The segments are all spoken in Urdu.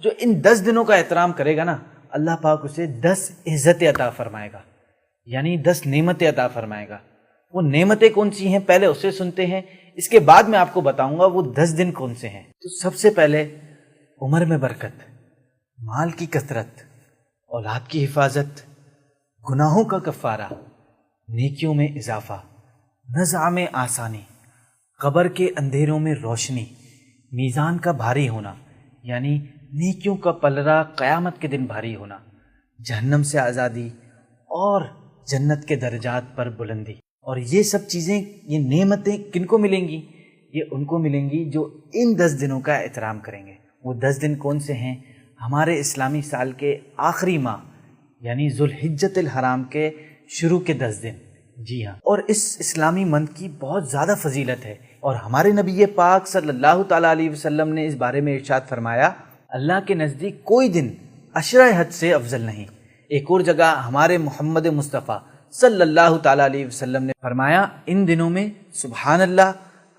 جو ان 10 دنوں کا احترام کرے گا نا، اللہ پاک اسے 10 عزت عطا فرمائے گا، یعنی 10 نعمتیں عطا فرمائے گا۔ وہ نعمتیں کون سی ہیں پہلے اسے سنتے ہیں، اس کے بعد میں آپ کو بتاؤں گا وہ 10 دن کون سے ہیں۔ تو سب سے پہلے عمر میں برکت، مال کی کثرت، اولاد کی حفاظت، گناہوں کا کفارہ، نیکیوں میں اضافہ، نزع میں آسانی، قبر کے اندھیروں میں روشنی، میزان کا بھاری ہونا یعنی نیکیوں کا پلڑا قیامت کے دن بھاری ہونا، جہنم سے آزادی اور جنت کے درجات پر بلندی۔ اور یہ سب چیزیں، یہ نعمتیں کن کو ملیں گی؟ یہ ان کو ملیں گی جو ان 10 دنوں کا احترام کریں گے۔ وہ 10 دن کون سے ہیں؟ ہمارے اسلامی سال کے آخری ماہ یعنی ذوالحجۃ الحرام کے شروع کے 10 دن، جی ہاں۔ اور اس اسلامی منتھ کی بہت زیادہ فضیلت ہے، اور ہمارے نبی پاک صلی اللہ تعالیٰ علیہ وسلم نے اس بارے میں ارشاد فرمایا، اللہ کے نزدیک کوئی دن عشرہ حج سے افضل نہیں۔ ایک اور جگہ ہمارے محمد مصطفیٰ صلی اللہ تعالیٰ علیہ وسلم نے فرمایا، ان دنوں میں سبحان اللہ،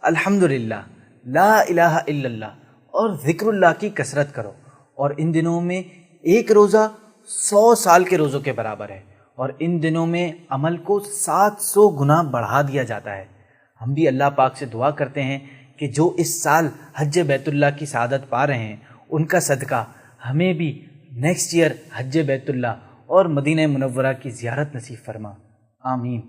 الحمدللہ، لا الہ الا اللہ اور ذکر اللہ کی کثرت کرو، اور ان دنوں میں ایک روزہ 100 سال کے روزوں کے برابر ہے، اور ان دنوں میں عمل کو 700 گنا بڑھا دیا جاتا ہے۔ ہم بھی اللہ پاک سے دعا کرتے ہیں کہ جو اس سال حج بیت اللہ کی سعادت پا رہے ہیں، ان کا صدقہ ہمیں بھی نیکسٹ ایئر حج بیت اللہ اور مدینہ منورہ کی زیارت نصیب فرما، آمین۔